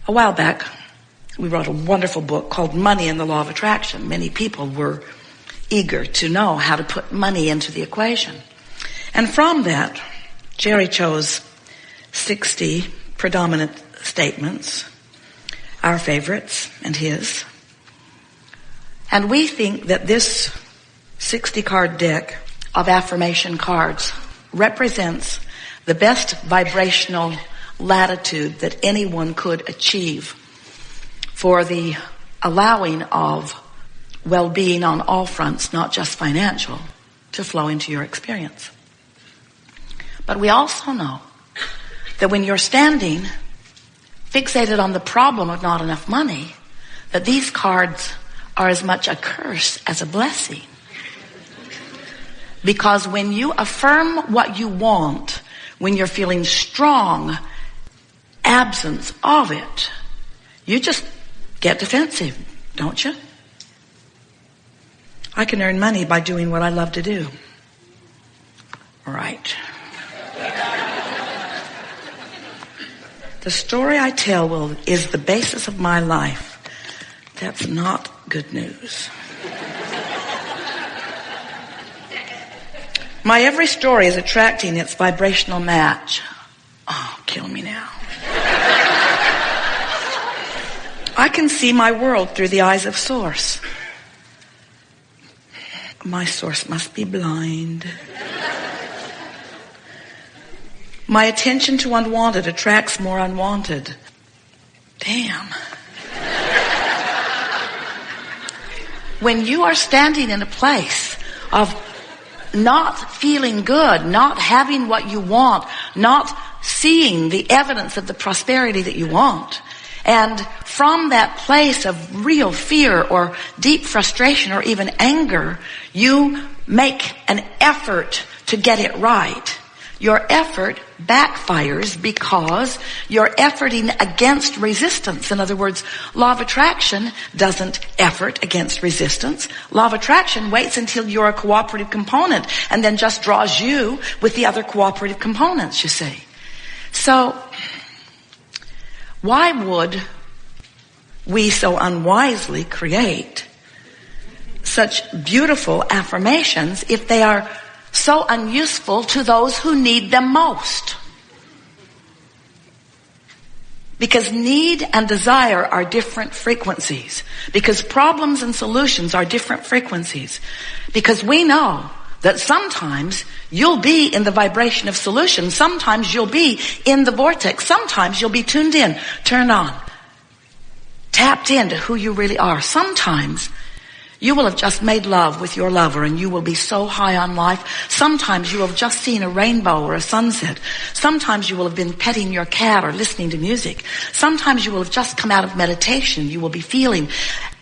A while back, we wrote a wonderful book called Money and the Law of Attraction. Many people were eager to know how to put money into the equation. And from that, Jerry chose 60 predominant statements, our favorites and his. And we think that this 60-card deck of affirmation cards represents the best vibrational latitude that anyone could achieve for the allowing of well-being on all fronts, not just financial, to flow into your experience. But we also know that when you're standing fixated on the problem of not enough money, that these cards are as much a curse as a blessing. Because when you affirm what you want, when you're feeling strong absence of it, you just get defensive, don't you? I can earn money by doing what I love to do. Right. The story I tell is the basis of my life. That's not good news. My every story is attracting its vibrational match. Oh, kill me now. I can see my world through the eyes of Source. My source must be blind. My attention to unwanted attracts more unwanted. Damn. When you are standing in a place of not feeling good, not having what you want, not seeing the evidence of the prosperity that you want, and from that place of real fear or deep frustration or even anger, you make an effort to get it right. Your effort backfires because you're efforting against resistance. In other words, law of attraction doesn't effort against resistance. Law of attraction waits until you're a cooperative component and then just draws you with the other cooperative components, you see. So, why would we so unwisely create such beautiful affirmations if they are so unuseful to those who need them most? Because need and desire are different frequencies. Because problems and solutions are different frequencies. Because we know that sometimes you'll be in the vibration of solution. Sometimes you'll be in the vortex. Sometimes you'll be tuned in, turned on, tapped into who you really are. Sometimes you will have just made love with your lover and you will be so high on life. Sometimes you will have just seen a rainbow or a sunset. Sometimes you will have been petting your cat or listening to music. Sometimes you will have just come out of meditation. You will be feeling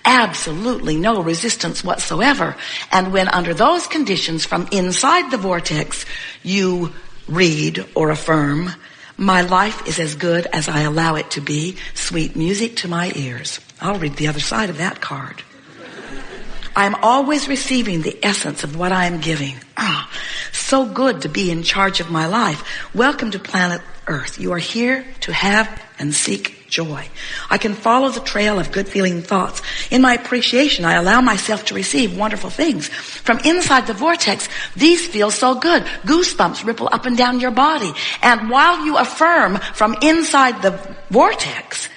absolutely no resistance whatsoever. And when under those conditions from inside the vortex, you read or affirm, my life is as good as I allow it to be, sweet music to my ears. I'll read the other side of that card. I am always receiving the essence of what I am giving. So good to be in charge of my life. Welcome to planet Earth. You are here to have and seek joy. I can follow the trail of good feeling thoughts. In my appreciation, I allow myself to receive wonderful things. From inside the vortex, these feel so good. Goosebumps ripple up and down your body. And while you affirm from inside the vortex,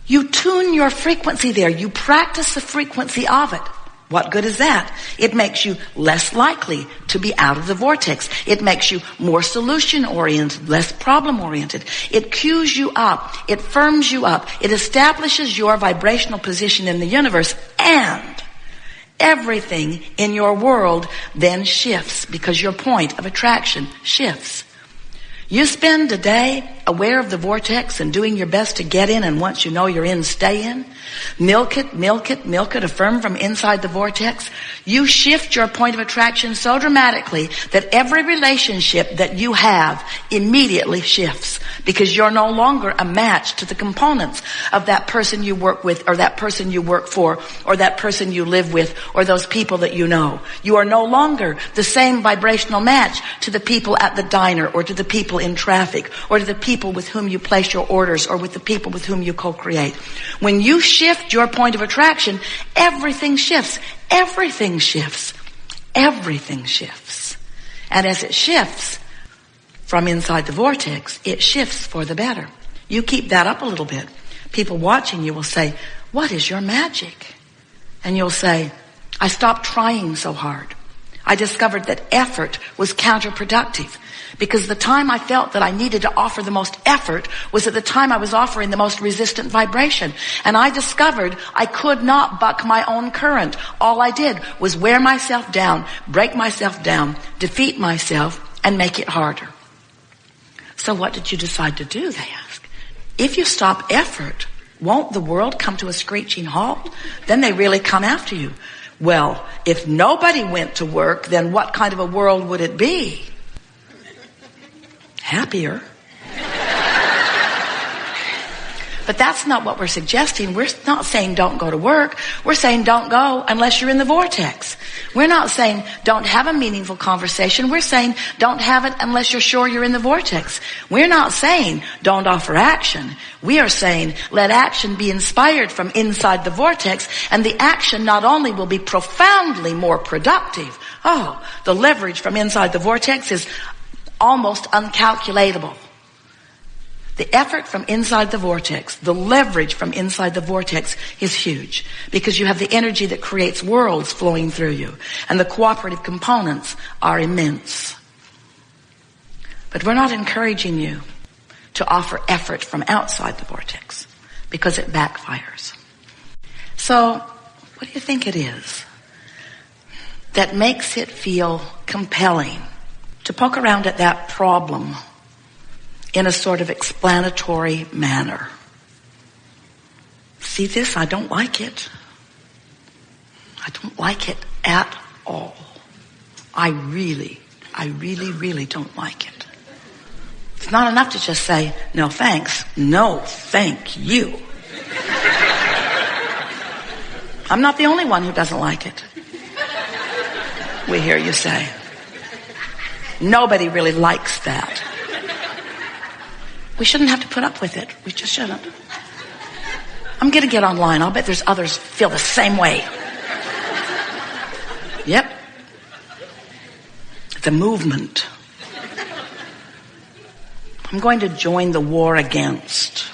you tune your frequency there. You practice the frequency of it. What good is that? It makes you less likely to be out of the vortex. It makes you more solution-oriented, less problem-oriented. It cues you up. It firms you up. It establishes your vibrational position in the universe, and everything in your world then shifts because your point of attraction shifts. You spend a day aware of the vortex and doing your best to get in, and once you know you're in, stay in. Milk it, milk it, milk it, affirm from inside the vortex. You shift your point of attraction so dramatically that every relationship that you have immediately shifts because you're no longer a match to the components of that person you work with or that person you work for or that person you live with or those people that you know. You are no longer the same vibrational match to the people at the diner or to the people in traffic, or to the people with whom you place your orders, or with the people with whom you co-create. When you shift your point of attraction, everything shifts. Everything shifts. Everything shifts. And as it shifts from inside the vortex, it shifts for the better. You keep that up a little bit. People watching you will say, "What is your magic?" And you'll say, "I stopped trying so hard. I discovered that effort was counterproductive, because the time I felt that I needed to offer the most effort was at the time I was offering the most resistant vibration. And I discovered I could not buck my own current. All I did was wear myself down, break myself down, defeat myself, and make it harder." So what did you decide to do, they ask. If you stop effort, won't the world come to a screeching halt? Then they really come after you. Well, if nobody went to work, then what kind of a world would it be? Happier. But that's not what we're suggesting. We're not saying don't go to work. We're saying don't go unless you're in the vortex. We're not saying don't have a meaningful conversation. We're saying don't have it unless you're sure you're in the vortex. We're not saying don't offer action. We are saying let action be inspired from inside the vortex, and the action not only will be profoundly more productive. Oh, the leverage from inside the vortex is almost uncalculatable. The effort from inside the vortex, the leverage from inside the vortex is huge, because you have the energy that creates worlds flowing through you, and the cooperative components are immense. But we're not encouraging you to offer effort from outside the vortex, because it backfires. So, what do you think it is that makes it feel compelling to poke around at that problem in a sort of explanatory manner? See this? I don't like it. I don't like it at all. I really don't like it. It's not enough to just say, no thanks. No, thank you. I'm not the only one who doesn't like it. We hear you say. Nobody really likes that. We shouldn't have to put up with it. We just shouldn't. I'm going to get online. I'll bet there's others who feel the same way. Yep. It's a movement. I'm going to join the war against.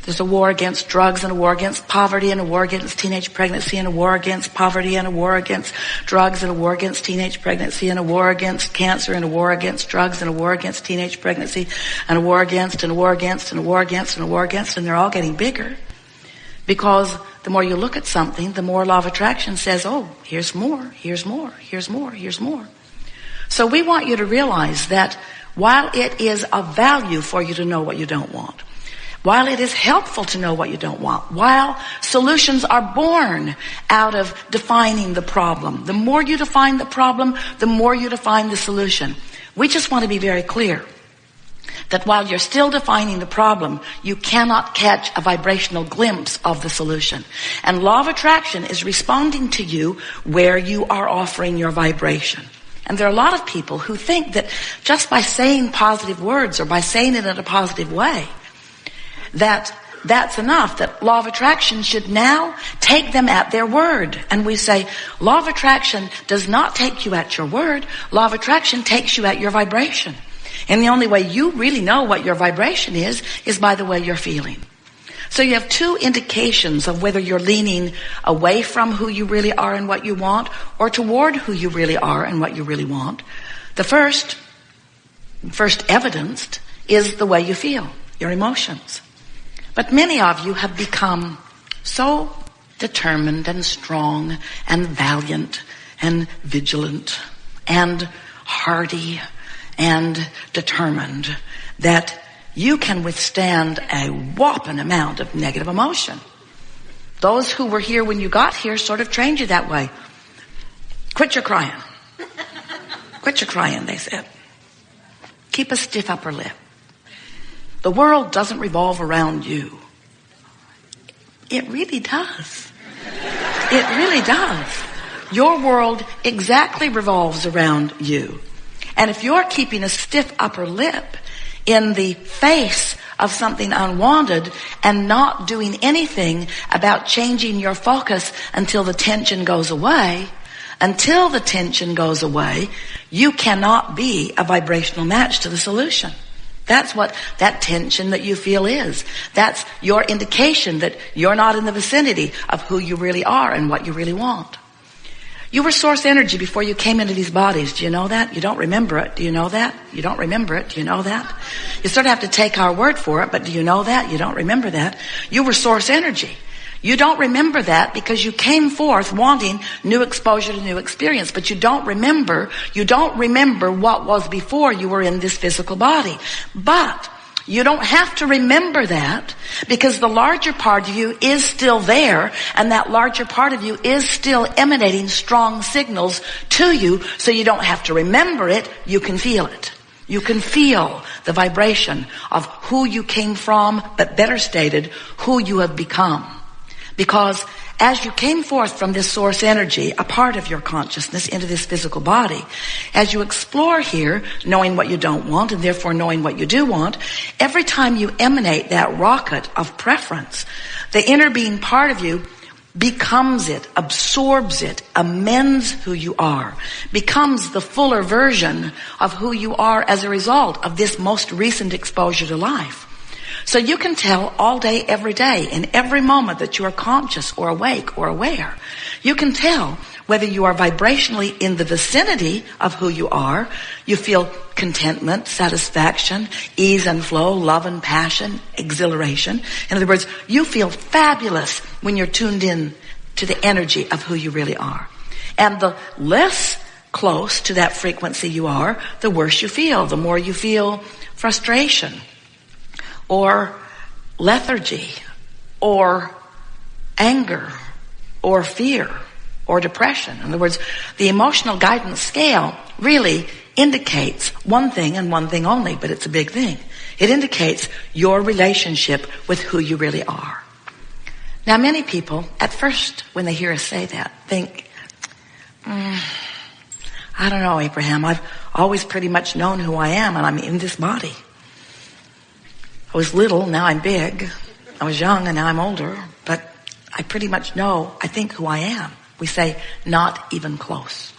There's a war against drugs, and a war against poverty, and a war against teenage pregnancy, and a war against poverty, and a war against drugs, and a war against teenage pregnancy, and a war against cancer, and a war against drugs, and a war against teenage pregnancy, and a war against, and a war against, and a war against, and a war against, and they're all getting bigger. Because the more you look at something, the more law of attraction says, oh, here's more, here's more, here's more, here's more. So we want you to realize that while it is of value for you to know what you don't want, while it is helpful to know what you don't want, while solutions are born out of defining the problem, the more you define the problem, the more you define the solution. We just want to be very clear that while you're still defining the problem, you cannot catch a vibrational glimpse of the solution. And law of attraction is responding to you where you are offering your vibration. And there are a lot of people who think that just by saying positive words, or by saying it in a positive way, that's enough, that law of attraction should now take them at their word. And we say, law of attraction does not take you at your word. Law of attraction takes you at your vibration. And the only way you really know what your vibration is by the way you're feeling. So you have two indications of whether you're leaning away from who you really are and what you want, or toward who you really are and what you really want. The first evidenced is the way you feel, your emotions. But many of you have become so determined and strong and valiant and vigilant and hardy and determined that you can withstand a whopping amount of negative emotion. Those who were here when you got here sort of trained you that way. Quit your crying. Quit your crying, they said. Keep a stiff upper lip. The world doesn't revolve around you. It really does. It really does. Your world exactly revolves around you. And if you're keeping a stiff upper lip in the face of something unwanted and not doing anything about changing your focus until the tension goes away, you cannot be a vibrational match to the solution. That's what that tension that you feel is. That's your indication that you're not in the vicinity of who you really are and what you really want. You were source energy before you came into these bodies. Do you know that? You don't remember it. Do you know that? You don't remember it. Do you know that? You sort of have to take our word for it, but do you know that? You don't remember that. You were source energy. You don't remember that because you came forth wanting new exposure to new experience, but you don't remember what was before you were in this physical body. But you don't have to remember that because the larger part of you is still there, and that larger part of you is still emanating strong signals to you, so you don't have to remember it, you can feel it. You can feel the vibration of who you came from, but better stated, who you have become. Because as you came forth from this source energy, a part of your consciousness, into this physical body, as you explore here, knowing what you don't want and therefore knowing what you do want, every time you emanate that rocket of preference, the inner being part of you becomes it, absorbs it, amends who you are, becomes the fuller version of who you are as a result of this most recent exposure to life. So you can tell all day, every day, in every moment that you are conscious or awake or aware. You can tell whether you are vibrationally in the vicinity of who you are. You feel contentment, satisfaction, ease and flow, love and passion, exhilaration. In other words, you feel fabulous when you're tuned in to the energy of who you really are. And the less close to that frequency you are, the worse you feel. The more you feel frustration, or lethargy, or anger, or fear, or depression. In other words, the emotional guidance scale really indicates one thing and one thing only, but it's a big thing. It indicates your relationship with who you really are. Now, many people, at first, when they hear us say that, think, I don't know, Abraham, I've always pretty much known who I am, and I'm in this body. I was little, now I'm big. I was young, and now I'm older. But I pretty much know, I think, who I am. We say, not even close.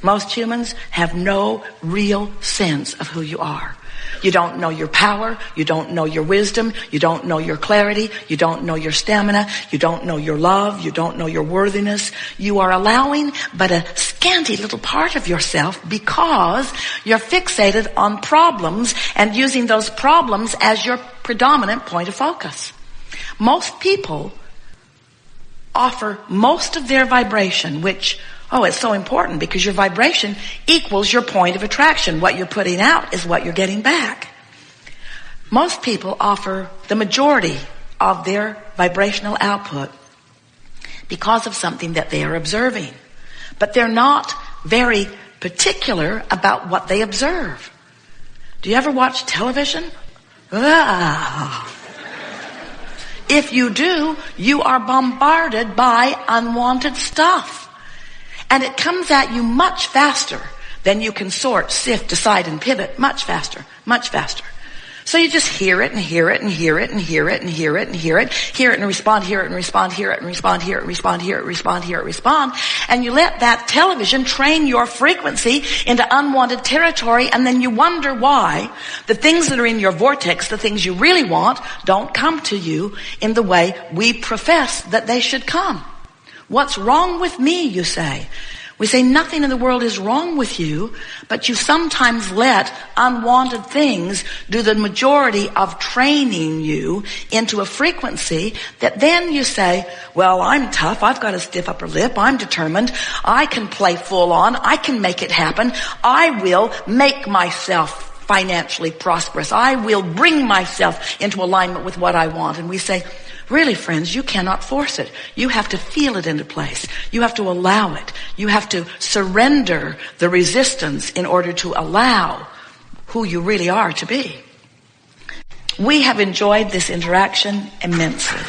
Most humans have no real sense of who you are. You don't know your power. You don't know your wisdom. You don't know your clarity. You don't know your stamina. You don't know your love. You don't know your worthiness. You are allowing but a scanty little part of yourself because you're fixated on problems and using those problems as your predominant point of focus. Most people offer most of their vibration, which, it's so important because your vibration equals your point of attraction. What you're putting out is what you're getting back. Most people offer the majority of their vibrational output because of something that they are observing. But they're not very particular about what they observe. Do you ever watch television? If you do, you are bombarded by unwanted stuff. And it comes at you much faster than you can sort, sift, decide, and pivot. Much faster, much faster. So you just hear it and hear it and hear it and hear it and hear it and hear it, hear it and respond, hear it and respond, hear it and respond, hear it and respond, hear it and respond, hear it and respond. And you let that television train your frequency into unwanted territory, and then you wonder why the things that are in your vortex, the things you really want, don't come to you in the way we profess that they should come. What's wrong with me, you say? We say nothing in the world is wrong with you, but you sometimes let unwanted things do the majority of training you into a frequency that then you say, well, I'm tough, I've got a stiff upper lip, I'm determined, I can play full on, I can make it happen, I will make myself financially prosperous, I will bring myself into alignment with what I want. And we say, really, friends, you cannot force it. You have to feel it into place. You have to allow it. You have to surrender the resistance in order to allow who you really are to be. We have enjoyed this interaction immensely.